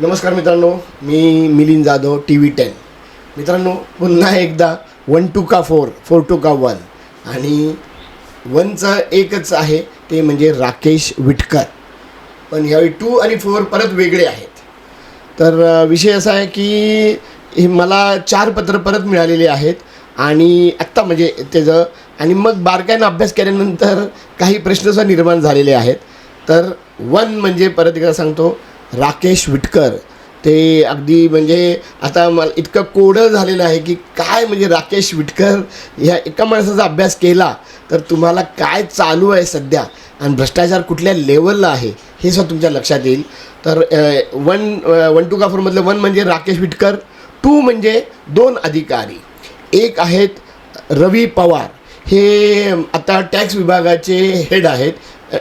नमस्कार मित्रांनो, मी मिलिंद जाधव TV10। मित्रांनो, पुन्हा एकदा 1 2 का 4, 4 2 का 1 आणि 1चं एकच आहे, ते म्हणजे राकेश विटकर। पण ह्यावेळी 2 आणि 4 परत वेगळे आहेत। तर विषय असा आहे की मला 4 पत्र परत मिळालेले आहेत आणि आत्ता म्हणजे त्याचं आणि मग बारकाईनं अभ्यास केल्यानंतर काही प्रश्नसुद्धा निर्माण झालेले आहेत। तर 1 म्हणजे परत एकदा सांगतो, राकेश विटकर। ते अगदी म्हणजे आता मला इतकं कोडं झालेलं आहे की काय म्हणजे राकेश विटकर ह्या एका माणसाचा अभ्यास केला तर तुम्हाला काय चालू आहे सध्या आणि भ्रष्टाचार कुठल्या लेवलला आहे हे सुद्धा तुमच्या लक्षात येईल। तर 1 2 का 4 मधलं 1 म्हणजे राकेश विटकर, 2 म्हणजे 2 अधिकारी। एक आहेत रवी पवार, हे आता टॅक्स विभागाचे हेड आहेत,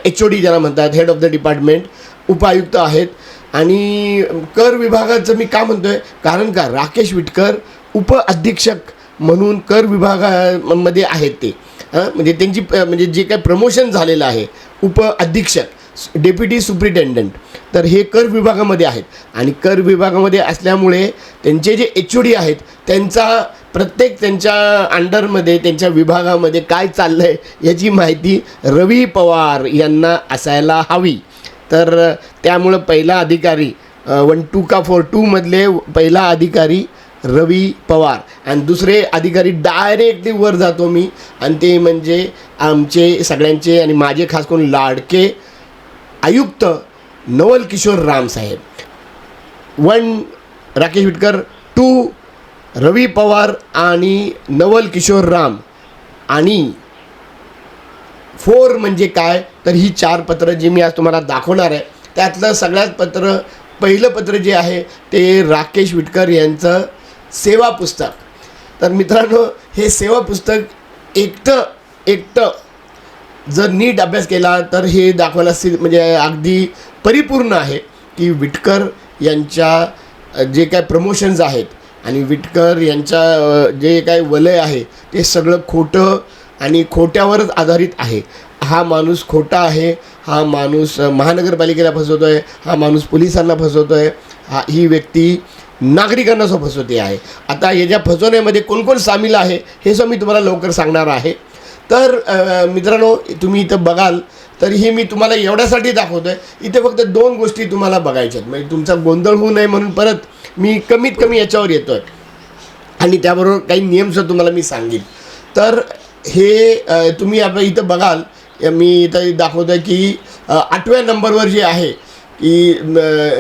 HOD ज्याला म्हणतात, हेड ऑफ द डिपार्टमेंट, उपायुक्त आहेत। आणि कर विभागाचं मी का म्हणतो आहे, कारण का राकेश विटकर उपअधीक्षक म्हणून कर विभागामध्ये आहेत ते, म्हणजे त्यांची म्हणजे जे काही प्रमोशन झालेलं आहे उपअधीक्षक, डेप्युटी सुप्रिटेंडंट, तर हे कर विभागामध्ये आहेत। आणि कर विभागामध्ये असल्यामुळे त्यांचे जे HOD आहेत त्यांच्या अंडरमध्ये, त्यांच्या विभागामध्ये काय चाललं आहे याची माहिती रवी पवार यांना असायला हवी। तर त्यामुळं पहिला अधिकारी 1 2 का 4 2 मधले पहिला अधिकारी रवी पवार आणि दुसरे अधिकारी डायरेक्टली वर जातो मी, आणि ते म्हणजे आमचे सगळ्यांचे आणि माझे खास करून लाडके आयुक्त नवल किशोर राम साहेब। 1 राकेश विटकर, 2 रवी पवार आणि नवल किशोर राम, आणि 4 म्हणजे काय, तर ही 4 पत्र जी मी आज तुम्हाला दाखवणार आहे त्यातलं सगळ्यात पहिलं पत्र जे आहे ते राकेश विटकर यांचं सेवा पुस्तक। तर मित्रांनो, हे सेवा पुस्तक एकटं जर नीट अभ्यास केला तर हे दाखवायला म्हणजे अगदी परिपूर्ण आहे की विटकर यांच्या जे काय प्रमोशन्स आहेत आणि विटकर यांच्या जे काय वलय आहे ते सगळं खोटं आणि खोट्यावरच आधारित आहे। हा माणूस खोटा आहे, हा माणूस महानगरपालिकेला फसवतो आहे, हा माणूस पोलिसांना फसवतो आहे, ही व्यक्ती नागरिकांना फसवते आहे। आता याच्या फसवण्यामध्ये कोण कोण सामील आहे हे सुद्धा मी तुम्हाला लवकर सांगणार आहे। तर मित्रांनो, तुम्ही इथं बघाल तर हे मी तुम्हाला एवढ्यासाठी दाखवतो आहे, इथे फक्त 2 गोष्टी तुम्हाला बघायच्या आहेत, म्हणजे तुमचा गोंधळ होऊ नये म्हणून परत मी कमीत कमी याच्यावर येतो आहे आणि त्याबरोबर काही नियमसुद्धा तुम्हाला मी सांगेन। तर हे तुम्ही आता इथं बघाल, मी इथं दाखवतो आहे की 8व्या नंबरवर जे आहे की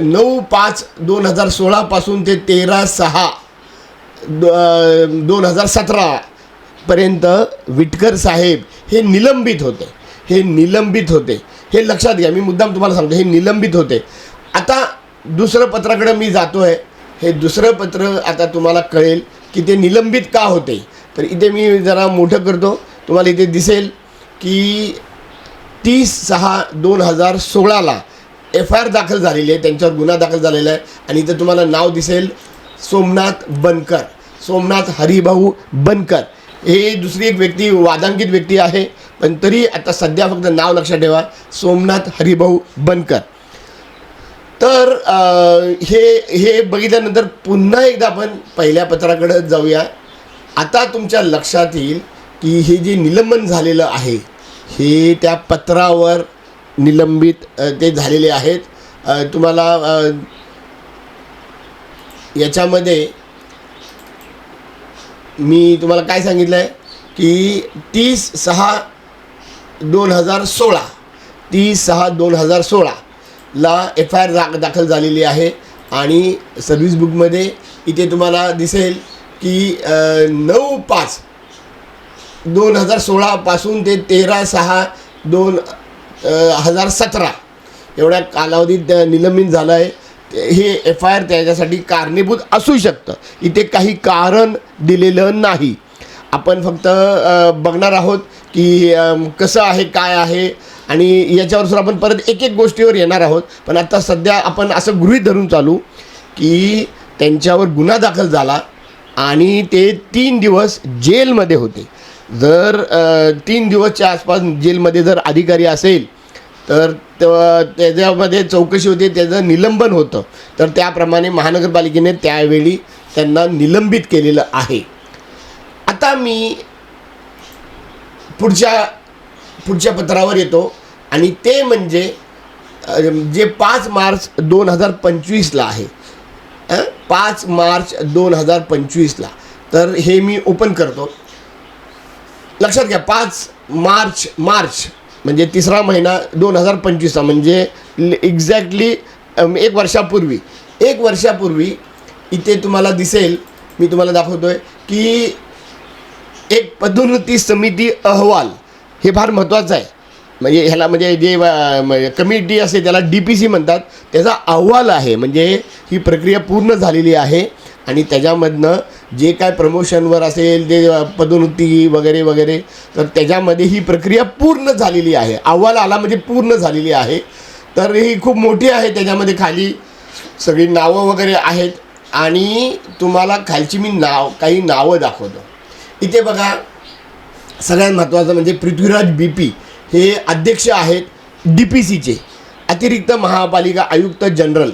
9/5/2016 पासून ते 13/6/2017 पर्यंत विटकर साहेब हे निलंबित होते। हे लक्षात घ्या, मी मुद्दाम तुम्हाला सांगतो, हे निलंबित होते। आता दुसरं पत्राकडे मी जातो आहे, हे दुसरं पत्र आता तुम्हाला कळेल की ते निलंबित का होते। तर इथे मी जरा मोठं करतो, तुम्हाला इथे दिसेल की 30/6/2016 FIR दाखल झालेली आहे, त्यांच्यावर गुन्हा दाखल झालेला आहे। आणि इथं तुम्हाला नाव दिसेल सोमनाथ हरिभाऊ बनकर। हे दुसरी एक व्यक्ती, वादांकित व्यक्ती आहे, पण तरी आता सध्या फक्त नाव लक्षात ठेवा, सोमनाथ हरिभाऊ बनकर। तर हे बघितल्यानंतर पुन्हा एकदा आपण पहिल्या पत्राकडे जाऊया। आता तुमच्या लक्षात येईल की हे जे निलंबन झालेलं आहे हे त्या पत्रावर निलंबित ते झालेले आहेत। तुम्हाला याच्यामध्ये मी तुम्हाला काय सांगितलं आहे की 30/6/2016 ला FIR दाखल झालेली आहे। आणि सर्व्हिस बुकमध्ये इथे तुम्हाला दिसेल की 9/5/2016 पासून ते 13/6/2017 एवढ्या कालावधीत निलंबित झालं आहे। हे FIR त्याच्यासाठी कारणीभूत असू शकतं, इथे काही कारण दिलेलं नाही। आपण फक्त बघणार आहोत की कसं आहे, काय आहे, आणि याच्यावर सुद्धा आपण परत एक गोष्टीवर येणार आहोत। पण आता सध्या आपण असं गृहीत धरून चालू की त्यांच्यावर गुन्हा दाखल झाला आणि ते 3 दिवस जेलमध्ये होते। जर 3 दिवसच्या आसपास जेलमध्ये जर अधिकारी असेल तर त्याच्यामध्ये चौकशी होते, त्याचं निलंबन होतं. तर त्याप्रमाणे महानगरपालिकेने त्यावेळी त्यांना निलंबित केलेलं आहे. आता मी पुढच्या पत्रावर येतो आणि ते म्हणजे जे 5 मार्च 2025ला आहे, 5 मार्च 2025ला. तर हे मी ओपन करतो. लक्षात घ्या, 5 मार्च म्हणजे 3रा महिना 2025चा, म्हणजे एक्झॅक्टली 1 वर्षापूर्वी इथे तुम्हाला दिसेल, मी तुम्हाला दाखवतो आहे की एक पदोन्नती समिती अहवाल, हे फार महत्त्वाचं आहे. म्हणजे ह्याला म्हणजे जे कमिटी असते त्याला DPC म्हणतात, त्याचा अहवाल आहे. म्हणजे ही प्रक्रिया पूर्ण झालेली आहे आणि त्याच्यामधनं जे काय प्रमोशनवर असेल, जे पदोन्नती वगैरे वगैरे, तर त्याच्यामध्ये ही प्रक्रिया पूर्ण झालेली आहे. अहवाल आला म्हणजे पूर्ण झालेली आहे. तर ही खूप मोठी आहे. त्याच्यामध्ये खाली सगळी नावं वगैरे आहेत आणि तुम्हाला खालची मी काही नावं दाखवतो. इथे बघा, सगळ्यात महत्त्वाचं म्हणजे पृथ्वीराज BP हे अध्यक्ष आहेत DPCचे, अतिरिक्त महापालिका आयुक्त जनरल,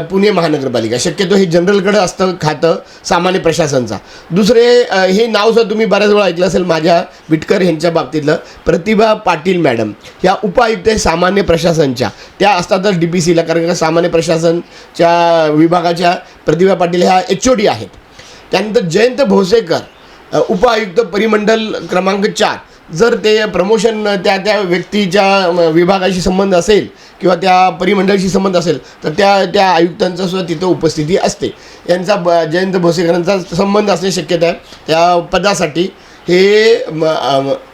पुणे महानगरपालिका. शक्यतो हे जनरलकडे असतं खातं सामान्य प्रशासनचा. दुसरे हे नावसुद्धा तुम्ही बऱ्याच वेळा ऐकलं असेल माझ्या विटकर यांच्या बाबतीतलं, प्रतिभा पाटील मॅडम, ह्या उपआयुक्त सामान्य प्रशासनच्या, त्या असतातच DPCला, कारण का सामान्य प्रशासनच्या विभागाच्या प्रतिभा पाटील ह्या HOD आहेत. त्यानंतर जयंत भोसेकर, उपआयुक्त परिमंडल क्रमांक 4. जर ते प्रमोशन त्या व्यक्तीच्या विभागाशी संबंध असेल किंवा त्या परिमंडळाशी संबंध असेल तर त्या आयुक्तांचा सुद्धा तिथं उपस्थिती असते. यांचा जयंत भोसेकरांचा संबंध असण्याची शक्यता आहे. त्या पदासाठी हे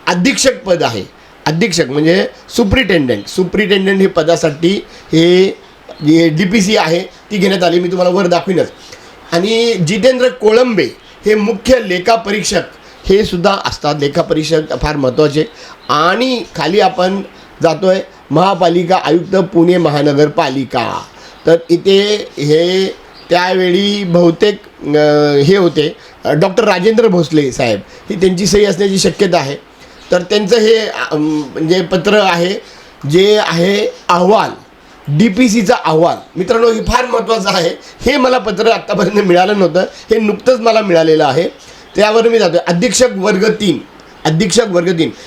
अधीक्षक पद आहे. अधीक्षक म्हणजे सुप्रिटेंडंट हे पदासाठी हे DPC आहे ती घेण्यात आली. मी तुम्हाला वर दाखवीनच. आणि जितेंद्र कोळंबे हे मुख्य लेखापरीक्षक हे सुद्धा असतात. लेखापरीक्षक फार महत्त्वाचे. आणि खाली आपण जातो आहे महापालिका आयुक्त पुणे महानगरपालिका. तर इथे हे त्यावेळी बहुतेक हे होते डॉक्टर राजेंद्र भोसले साहेब, ही त्यांची सही असण्याची शक्यता आहे. तर त्यांचं हे म्हणजे पत्र आहे, जे आहे अहवाल, DPCचा अहवाल. मित्रांनो, हे फार महत्त्वाचं आहे. हे मला पत्र आत्तापर्यंत मिळालं नव्हतं, हे नुकतंच मला मिळालेलं आहे. त्यावर मी जातो. अधीक्षक वर्ग 3.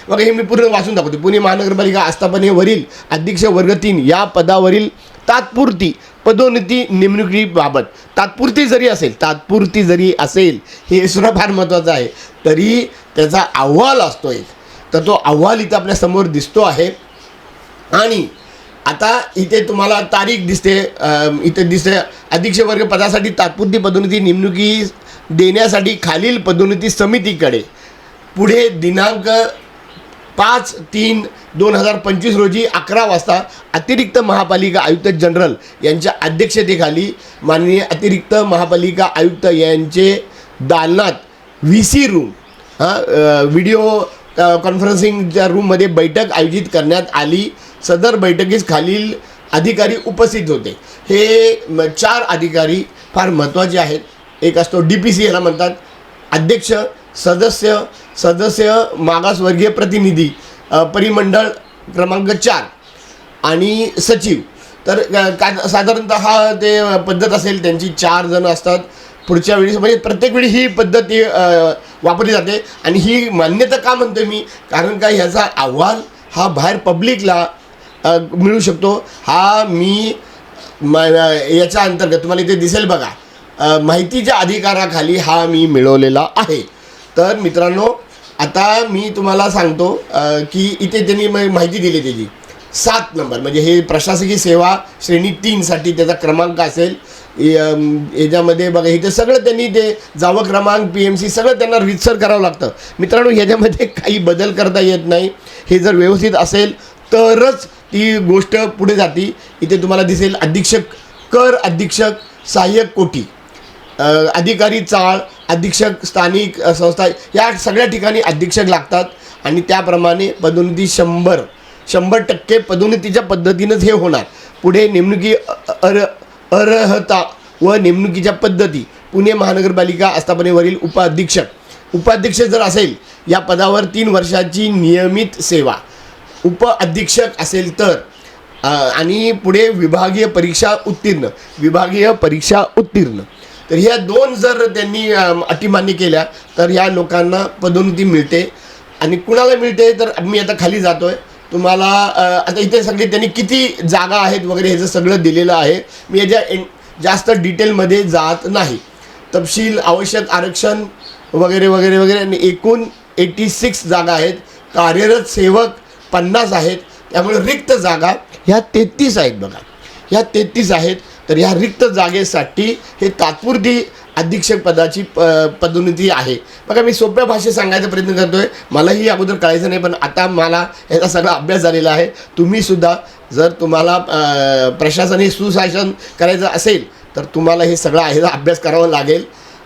बघा, हे मी पूर्ण वाचून दाखवतो. पुणे महानगरपालिका आस्थापनेवरील अधीक्षक वर्ग 3 या पदावरील तात्पुरती पदोन्नती नेमणुकीबाबत, तात्पुरती जरी असेल, हे सुद्धा फार महत्त्वाचं आहे, तरी त्याचा अहवाल असतो एक. तर तो अहवाल इथं आपल्यासमोर दिसतो आहे. आणि आता इथे तुम्हाला तारीख दिसते, इथे दिसते अधीक्षक वर्ग पदासाठी तात्पुरती पदोन्नती नेमणुकी देण्यासाठी खालील पदोन्नती समितीकडे पुढे दिनांक 5/3/2025 रोजी 11 वाजता अतिरिक्त महापालिका आयुक्त जनरल यांच्या अध्यक्षतेखाली माननीय अतिरिक्त महापालिका आयुक्त यांचे दालनात VC रूम, व्हिडिओ कॉन्फरन्सिंगच्या रूममध्ये बैठक आयोजित करण्यात आली. सदर बैठकीस खालील अधिकारी उपस्थित होते. हे 4 अधिकारी फार महत्त्वाचे आहेत. एक असतो DPC, याला म्हणतात अध्यक्ष, सदस्य मागासवर्गीय प्रतिनिधी, परिमंडळ क्रमांक 4 आणि सचिव. तर साधारणतः ते पद्धत असेल त्यांची. 4 जण असतात. पुढच्या वेळी म्हणजे प्रत्येक वेळी ही पद्धती वापरली जाते. आणि ही मान्यता का म्हणतो मी, कारण का ह्याचा अहवाल हा बाहेर पब्लिकला मिळू शकतो. हा मी याच्या अंतर्गत तुम्हाला इथे दिसेल बघा, माहितीच्या अधिकाराखाली हा मी मिळवलेला आहे. तर मित्रांनो, आता मी तुम्हाला सांगतो की इथे त्यांनी माहिती दिली त्याची 7 नंबर, म्हणजे हे प्रशासकीय सेवा श्रेणी 3 साठी त्याचा क्रमांक असेल. याच्यामध्ये बघा, इथे सगळं त्यांनी ते जावं क्रमांक, PMC सगळं त्यांना रितसर करावं लागतं. मित्रांनो, ह्याच्यामध्ये काही बदल करता येत नाही. हे जर व्यवस्थित असेल तरच ती गोष्ट पुढे जाते. इथे तुम्हाला दिसेल अधीक्षक, कर अधीक्षक, सहाय्यक कोठी, अधिकारी चाळ, अधीक्षक स्थानिक संस्था, या सगळ्या ठिकाणी अधीक्षक लागतात. आणि त्याप्रमाणे पदोन्नती 100% पदोन्नतीच्या पद्धतीनंच हे होणार. पुढे नेमणुकी अर्हता व नेमणुकीच्या पद्धती. पुणे महानगरपालिका आस्थापनेवरील उपाध्यक्ष जर असेल या पदावर 3 वर्षाची नियमित सेवा. उपअधीक्षक असेल तर आणि पुढे विभागीय परीक्षा उत्तीर्ण. तर ह्या 2 जर त्यांनी अटी मान्य केल्या तर ह्या लोकांना पदोन्नती मिळते. आणि कुणाला मिळते तर मी आता खाली जातोय तुम्हाला. आता इथे सगळे त्यांनी किती जागा आहेत वगैरे ह्याचं सगळं दिलेलं आहे. मी याच्या जास्त डिटेलमध्ये जात नाही. तपशील, आवश्यक आरक्षण वगैरे वगैरे वगैरे. आणि एकूण 86 जागा आहेत. कार्यरत सेवक 50 आहेत. त्यामुळे रिक्त जागा ह्या 33 आहेत बघा. ह्या 33 आहेत. तर ह्या रिक्त जागेसाठी हे तात्पुरती अधीक्षक पदाची पदोन्नती आहे. बघा मी सोप्या भाषेत सांगायचा प्रयत्न करतोय. मलाही अगोदर कळायचं नाही, पण आता मला ह्याचा सगळा अभ्यास झालेला आहे. तुम्हीसुद्धा जर तुम्हाला प्रशासनाने सुशासन करायचं असेल तर तुम्हाला हे सगळं ह्याचा अभ्यास करावा लागेल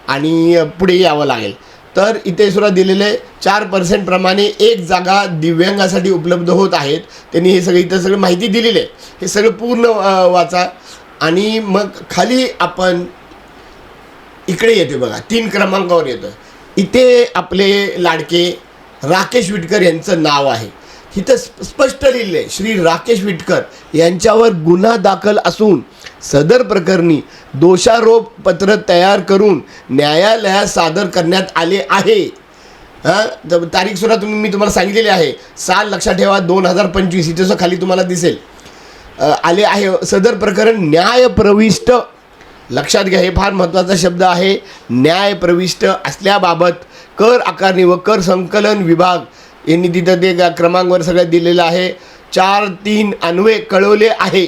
आणि पुढे यावं लागेल. तर इथे सुद्धा दिलेले 4% प्रमाणे 1 जागा दिव्यांगासाठी उपलब्ध होत आहेत. त्यांनी हे सगळं इथं सगळं माहिती दिलेली आहे. हे सगळं पूर्ण वाचा. आणि मग खाली आपण इकडे येते बघा, 3 क्रमांकावर येतो. इथे आपले लाडके राकेश विटकर यांचं नाव आहे. इथं स्पष्ट लिहिलं श्री राकेश विटकर यांच्यावर गुन्हा दाखल असून सदर प्रकरणी दोषारोप पत्र तयार करून न्यायालयात सादर करण्यात आले आहे. तारीखसुद्धा मी तुम्हाला सांगितलेली आहे. साल लक्षात ठेवा 2025. इथं खाली तुम्हाला दिसेल आले आहे. सदर प्रकरण न्यायप्रविष्ट, लक्षात घ्या हे फार महत्त्वाचा शब्द आहे, न्यायप्रविष्ट असल्याबाबत कर आकारणी व कर संकलन विभाग यांनी तिथं ते क्रमांकवर सगळं दिलेलं आहे. 4-3 अन्वये कळवले आहे.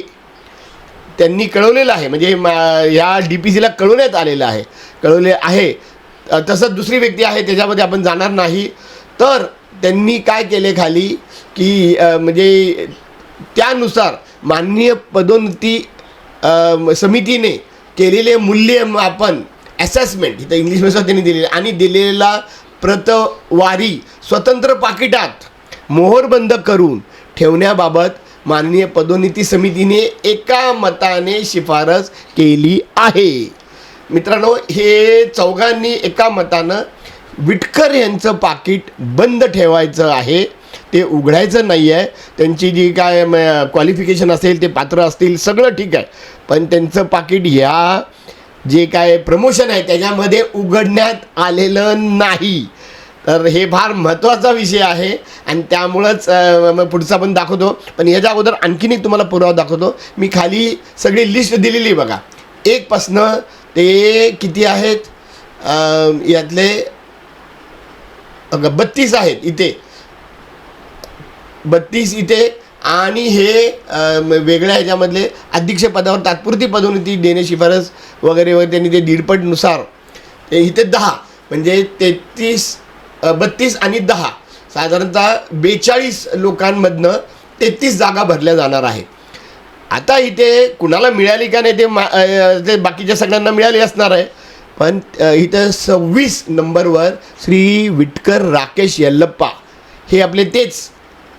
त्यांनी कळवलेलं आहे म्हणजे ह्या DPCला कळवण्यात आलेलं आहे, कळवले आहे. तसंच दुसरी व्यक्ती आहे त्याच्यामध्ये आपण जाणार नाही. तर त्यांनी काय केले खाली की म्हणजे त्यानुसार माननीय पदोन्नती समितीने केलेले मूल्यमापन असेसमेंट इथं इंग्लिशमध्ये त्यांनी दिलेले आणि दिलेला प्रतवारी स्वतंत्र पाकिटात मोहरबंद करून ठेवण्याबाबत माननीय पदोन्नती समितीने एका मताने शिफारस केली आहे. मित्रांनो हे चौघांनी एका मतानं विटकर यांचं पाकिट बंद ठेवायचं आहे, ते उघडायचं नाही आहे. त्यांची जी काय क्वालिफिकेशन असेल, ते पात्र असतील, सगळं ठीक आहे, पण त्यांचं पाकिट ह्या जे काय प्रमोशन आहे त्याच्यामध्ये उघडण्यात आलेलं नाही. तर हे फार महत्त्वाचा विषय आहे आणि त्यामुळंच पुढचा पण दाखवतो. पण ह्याच्या अगोदर आणखीन एक तुम्हाला पुरावा दाखवतो. मी खाली सगळी लिस्ट दिलेली बघा. 1 पासनं ते किती आहेत, यातले 32 आहेत इथे, 32 इथे. आणि हे वेगळ्या ह्याच्यामधले अध्यक्ष पदावर तात्पुरती पदोन्नती देणे शिफारस वगैरे वगैरे त्यांनी ते 1.5नुसार ते इथे 10 म्हणजे 32 आणि 10 साधारणतः 42 लोकांमधनं 33 जागा भरल्या जाणार आहे. आता इथे कुणाला मिळाली का नाही ते बाकीच्या सगळ्यांना मिळाली असणार आहे. पण इथं 26 नंबरवर श्री विटकर राकेश यल्लप्पा हे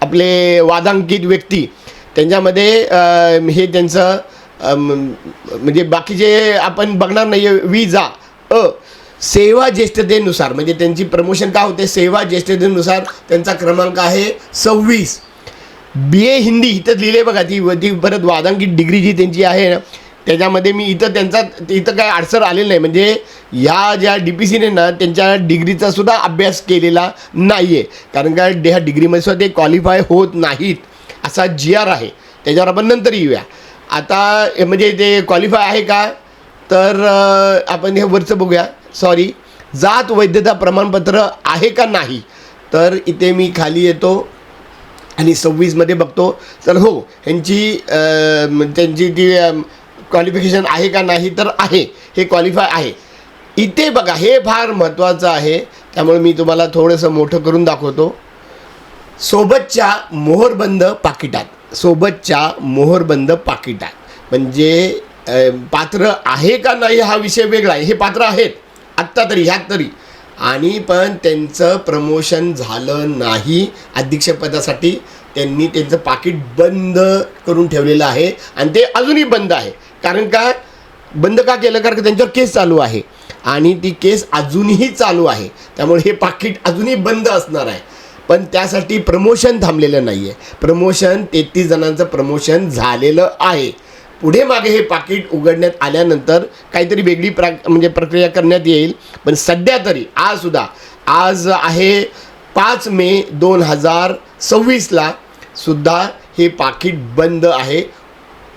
आपले वादांकित व्यक्ती, त्यांच्यामध्ये हे त्यांचं म्हणजे बाकीचे आपण बघणार नाही. विजा सेवा ज्येष्ठतेनुसार म्हणजे त्यांची प्रमोशन का होते, सेवा ज्येष्ठतेनुसार त्यांचा क्रमांक आहे 26. BA हिंदी इथं लिहिले बघा. ती परत वादांकित डिग्री जी त्यांची आहे ना त्याच्यामध्ये मी इथं काय अडसर आलेलं नाही. म्हणजे ह्या ज्या DPCने ना त्यांच्या डिग्रीचा सुद्धा अभ्यास केलेला नाही आहे, कारण का ह्या डिग्रीमध्ये सुद्धा ते क्वालिफाय होत नाहीत असा GR आहे. त्याच्यावर आपण नंतर येऊया. आता म्हणजे ते क्वालिफाय आहे का तर आपण हे वरचं बघूया. सॉरी, जात वैधता प्रमाणपत्र आहे का नाही. तर इथे मी खाली येतो आणि 26मध्ये बघतो. तर हो, त्यांची ती क्वालिफिकेशन आहे का नाही तर आहे, हे क्वालिफाय आहे. इथे बघा हे फार महत्त्वाचं आहे, त्यामुळे मी तुम्हाला थोडंसं मोठं करून दाखवतो. सोबतच्या मोहरबंद पाकिटात म्हणजे पात्र आहे का नाही हा विषय वेगळा आहे. हे पात्र आहेत आत्ता तरी, ह्यात तरी, आणि पण त्यांचं प्रमोशन झालं नाही अध्यक्षपदासाठी. त्यांनी त्यांचं पाकिट बंद करून ठेवलेलं आहे आणि ते अजूनही बंद आहे. कारण का बंद का केलं, कारण त्यांच्यावर केस चालू आहे आणि ती केस अजूनही चालू आहे, त्यामुळे हे पाकिट अजूनही बंद असणार आहे. पण त्यासाठी प्रमोशन थांबलेलं नाही आहे. प्रमोशन 33 जणांचं प्रमोशन झालेलं आहे. पुढे मागे हे पाकिट उघडण्यात आल्यानंतर काहीतरी वेगळी म्हणजे प्रक्रिया करण्यात येईल. पण सध्या तरी आज आहे 5 मे 2026ला सुद्धा हे पाकिट बंद आहे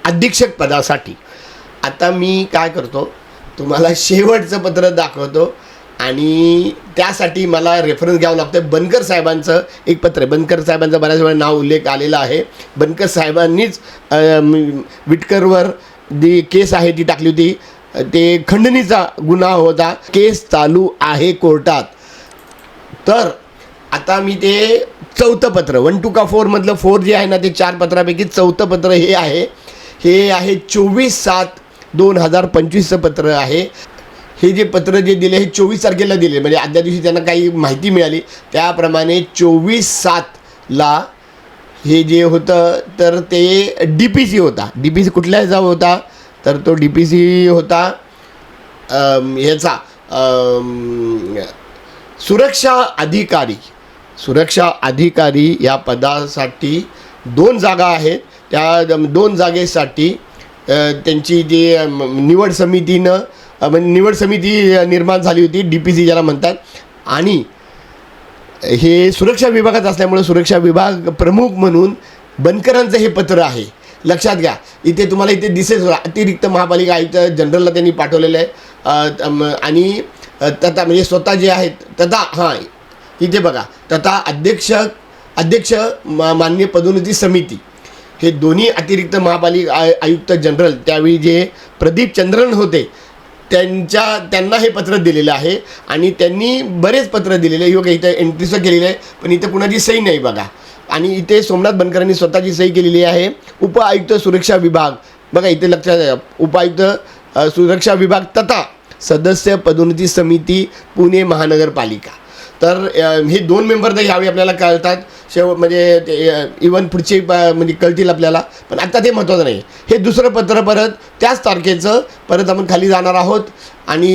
अधीक्षक पदासाठी. आता मी काय करतो, तुम्हाला शेवटचं पत्र दाखवतो आणि त्यासाठी मला रेफरन्स घ्यावं लागतं. बनकर साहेबांचं एक पत्र आहे. बनकर साहेबांचं बऱ्याच वेळा नाव उल्लेख आलेला आहे. बनकर साहेबांनीच विटकरवर जी केस आहे ती टाकली होती. ते खंडणीचा गुन्हा होता. केस चालू आहे कोर्टात. तर आता मी ते चौथं पत्र 1 to 4 मधलं 4 जे आहे ना, ते 4 पत्रापैकी चौथं पत्र हे आहे. हे आहे 24/7/2025चं पत्र आहे. हे जे पत्र जे दिले हे 24 तारखेला दिले, म्हणजे आदल्या दिवशी त्यांना काही माहिती मिळाली त्याप्रमाणे 24/7ला हे जे होतं तर ते DPC होता. DPC कुठल्या ह्याचा होता तर तो DPC होता ह्याचा सुरक्षा अधिकारी या पदासाठी 2 जागा आहेत. त्या 2 जागेसाठी त्यांची जी निवड समिती निर्माण झाली होती, DPC ज्याला म्हणतात. आणि हे सुरक्षा विभागात असल्यामुळे सुरक्षा विभाग प्रमुख म्हणून बनकरांचं हे पत्र आहे. लक्षात घ्या. इथे तुम्हाला इथे दिसेल अतिरिक्त महापालिका आयुक्त जनरलला त्यांनी पाठवलेलं आहे. आणि तथा म्हणजे स्वतः जे आहेत तथा इथे बघा तथा अध्यक्ष मान्य पदोन्नती समिती, हे दोन्ही अतिरिक्त महापालिका आयुक्त जनरल त्यावेळी जे प्रदीप चंद्रन होते त्यांना हे पत्र दिलेलं आहे. आणि त्यांनी बरेच पत्र दिलेले आहे. योग्य इथं एंट्रीचं केलेलं आहे, पण इथं कुणाची सही नाही बघा. आणि इथे सोमनाथ बनकरांनी स्वतःची सही केलेली आहे. उपआयुक्त सुरक्षा विभाग बघा इथे लक्षात द्या. उपायुक्त सुरक्षा विभाग तथा सदस्य पदोन्नती समिती पुणे महानगरपालिका. तर हे 2 मेंबर तर यावेळी आपल्याला कळतात. म्हणजे इवन पुढचे म्हणजे कळतील आपल्याला, पण आत्ता ते महत्त्वाचं नाही. हे दुसरं पत्र परत त्याच तारखेचं परत आपण खाली जाणार आहोत. आणि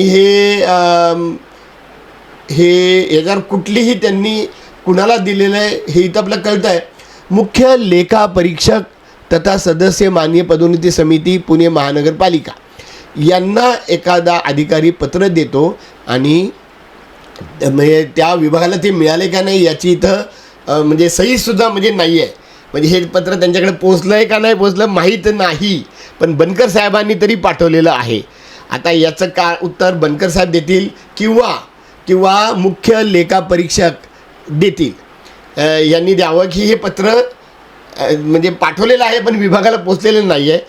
हे याच्यावर कुठलीही त्यांनी कुणाला दिलेलं आहे हे इथं आपल्याला कळतं आहे. मुख्य लेखा परीक्षक तथा सदस्य मान्य पदोन्नती समिती पुणे महानगरपालिका यांना एखादा अधिकारी पत्र देतो आणि म्हणजे त्या विभागाला ते मिळाले का नाही याची इथं म्हणजे सहीसुद्धा म्हणजे नाही आहे. म्हणजे हे पत्र त्यांच्याकडे पोचलं आहे का नाही पोचलं माहीत नाही, पण बनकर साहेबांनी तरी पाठवलेलं आहे. आता याचं का उत्तर बनकर साहेब देतील किंवा मुख्य लेखा परीक्षक देतील. यांनी द्यावं की हे पत्र म्हणजे पाठवलेलं आहे पण विभागाला पोचलेलं नाही आहे.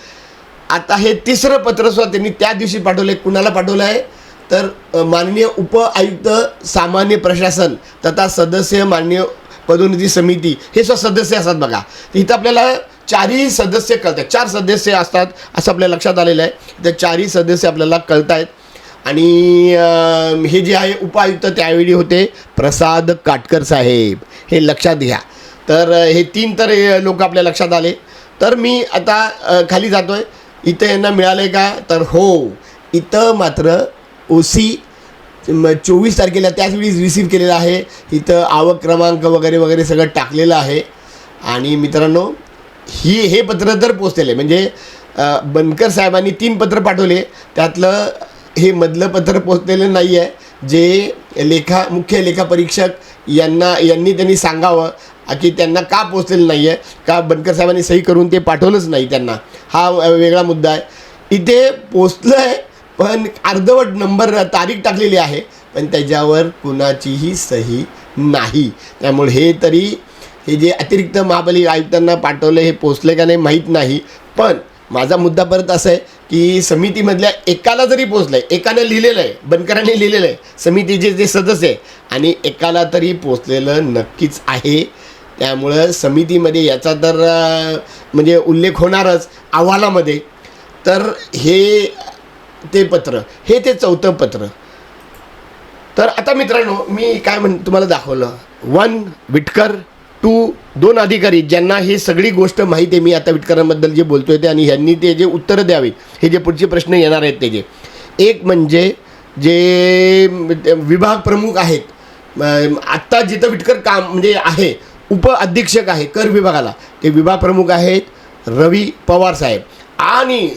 आता हे तिसरं पत्रसुद्धा त्यांनी त्या दिवशी पाठवलं आहे. कुणाला पाठवलं आहे तर माननीय उपआयुक्त सामान्य प्रशासन तथा सदस्य मान्य पदोन्नती समिती हे सदस्य असतात बघा. इथं आपल्याला 4ही सदस्य कळतात. 4 सदस्य असतात असं आपल्या लक्षात आलेलं आहे. तर 4ही सदस्य आपल्याला कळत आहेत. आणि हे जे आहे उपायुक्त त्यावेळी होते प्रसाद काटकर साहेब, हे लक्षात घ्या. तर हे 3 तर लोक आपल्या लक्षात आले. तर मी आता खाली जातो आहे. इथं यांना मिळालं आहे का तर हो, इथं मात्र OC 24 तारखेला त्याचवेळी रिसीव केलेला आहे. इथं आवक क्रमांक वगैरे सगळं टाकलेलं आहे. आणि मित्रांनो हे पत्र तर पोचलेलं आहे. म्हणजे बनकर साहेबांनी 3 पत्र पाठवले, त्यातलं हे मधलं पत्र पोचलेलं नाही आहे. जे मुख्य लेखा परीक्षक त्यांनी सांगावं की त्यांना का पोचलेलं नाही आहे, का बनकर साहेबांनी सही करून ते पाठवलंच नाही त्यांना, हा वेगळा मुद्दा आहे. इथे पोचलं आहे पण अर्धवट तारीख टाकलेली आहे, पण त्याच्यावर कुणाचीही सही नाही. त्यामुळे हे जे अतिरिक्त महापालिका आयुक्तांना पाठवलं हे पोचले का नाही माहीत नाही. पण माझा मुद्दा परत असा आहे की समितीमधल्या एकाला जरी पोचलं आहे, एकानं लिहिलेलं आहे, बनकरांनी लिहिलेलं आहे, समितीचे जे सदस्य आहे, आणि एकाला तरी पोचलेलं नक्कीच आहे. त्यामुळं समितीमध्ये याचा तर म्हणजे उल्लेख होणारच अहवालामध्ये. तर हे ते पत्र, हे ते चौथं पत्र. तर आता मित्रांनो मी काय तुम्हाला दाखवलं 1 विटकर 2 2 अधिकारी ज्यांना हे सगळी गोष्ट माहिती आहे. मी आता विटकरांबद्दल जे बोलतोय ते, आणि ह्यांनी ते जे उत्तरं द्यावी, हे जे पुढचे प्रश्न येणार आहेत त्याचे. एक म्हणजे जे विभाग प्रमुख आहेत आत्ता जिथं विटकर काम म्हणजे आहे उप अधीक्षक आहे कर विभागाला, ते विभाग प्रमुख आहेत रवी पवार साहेब. आणि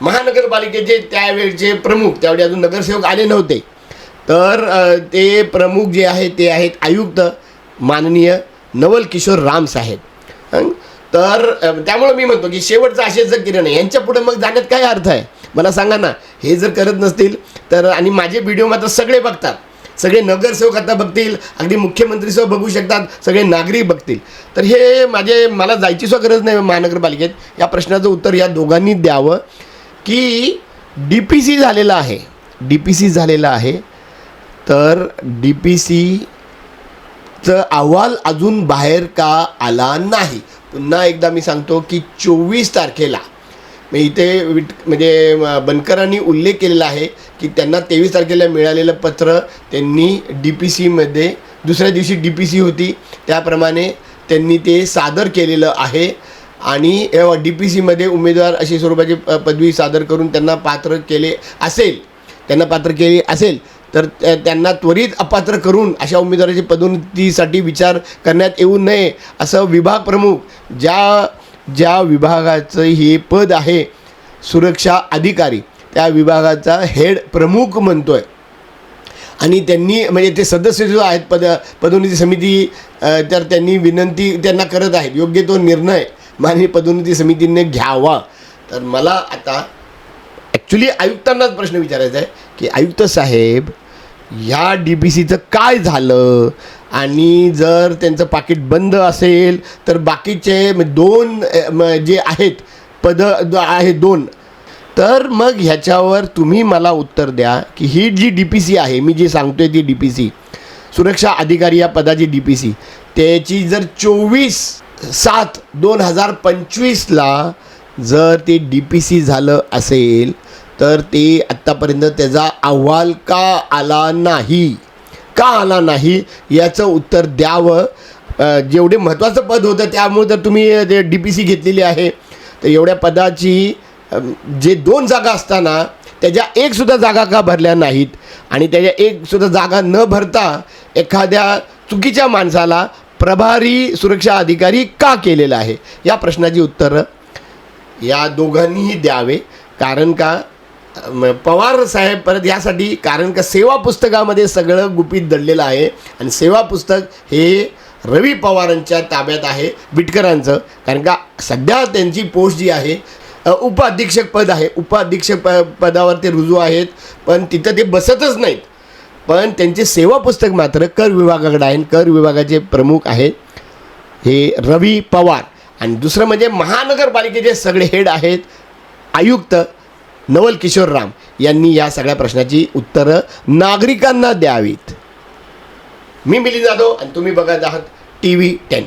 महानगरपालिकेचे त्यावेळचे प्रमुख, त्यावेळी अजून नगरसेवक आले नव्हते, तर ते प्रमुख जे आहेत ते आहेत आयुक्त माननीय नवल किशोर राम साहेब. तर त्यामुळं मी म्हणतो की शेवटचं असेच जर केलं नाही, यांच्या पुढे मग जाण्यात काय अर्थ आहे मला सांगा ना. हे जर करत नसतील तर, आणि माझे व्हिडिओ मात्र सगळे बघतात, सगळे नगरसेवक आता बघतील, अगदी मुख्यमंत्रीसह बघू शकतात, सगळे नागरिक बघतील. तर हे मला जायची सुद्धा गरज नाही महानगरपालिकेत. या प्रश्नाचं उत्तर या दोघांनी द्यावं की DPC झालेला आहे, DPC झालेला आहे, तर DPCचं अहवाल अजून बाहेर का आला नाही. पुन्हा एकदा मी सांगतो की 24 तारखेला इथे म्हणजे बनकरांनी उल्लेख केलेला आहे की त्यांना 23 तारखेला मिळालेलं पत्र त्यांनी DPCमध्ये, दुसऱ्या दिवशी DPC होती त्याप्रमाणे त्यांनी ते सादर केलेलं आहे. आणि DPCमध्ये उमेदवार अशी स्वरूपाची पदवी सादर करून त्यांना पात्र केली असेल तर त्यांना त्वरित अपात्र करून अशा उमेदवाराची पदोन्नतीसाठी विचार करण्यात येऊ नये असं विभाग प्रमुख, ज्या विभागाचं हे पद आहे सुरक्षा अधिकारी, त्या विभागाचा हेड प्रमुख म्हणतो आहे. आणि त्यांनी म्हणजे ते सदस्य जो आहेत पदोन्नती समिती, तर त्यांनी विनंती त्यांना करत आहेत योग्य तो निर्णय माननीय पदोन्नती समितीने घ्यावा. तर मला आता ॲक्च्युली आयुक्तांनाच प्रश्न विचारायचा आहे की आयुक्त साहेब, ह्या DPCचं काय झालं. आणि जर त्यांचं पाकिट बंद असेल तर बाकीचे 2 जे आहेत पदं आहेत 2, तर मग ह्याच्यावर तुम्ही मला उत्तर द्या की ही जी DPC आहे, मी जी सांगतोय ती DPC सुरक्षा अधिकारी या पदाची DPC, त्याची जर 24/7/2025ला जर ते DPC झालं असेल तर ते आत्तापर्यंत त्याचा अहवाल का आला नाही याचं उत्तर द्यावं. जेवढे महत्त्वाचं पद होतं त्यामुळे तर तुम्ही ते DPC घेतलेली आहे, तर एवढ्या पदाची जे 2 जागा असताना त्याच्या 1सुद्धा जागा का भरल्या नाहीत, आणि त्याच्या 1सुद्धा जागा न भरता एखाद्या चुकीच्या माणसाला प्रभारी सुरक्षा अधिकारी का केलेला आहे, या प्रश्नाची उत्तरं या दोघांनीही द्यावे. कारण का पवार साहेब परत यासाठी, कारण का सेवा पुस्तकामध्ये सगळं गुपित दडलेलं आहे आणि सेवा पुस्तक हे रवी पवारांच्या ताब्यात आहे, विटकरांचं. कारण का सध्या त्यांची पोस्ट जी आहे उप अधीक्षक पद आहे, उप अधीक्षक पदावर ते रुजू आहेत, पण तिथं ते बसतच नाहीत. पण त्यांचे सेवा पुस्तक मात्र कर विभागाकडे आहे. कर विभागाचे प्रमुख आहेत हे रवी पवार. आणि दुसरं म्हणजे महानगरपालिकेचे सगळे हेड आहेत आयुक्त नवल किशोर राम यांनी या सगळ्या प्रश्नाची उत्तरं नागरिकांना द्यावीत. मी मिलिंद जाधव आणि तुम्ही बघत आहात TV10.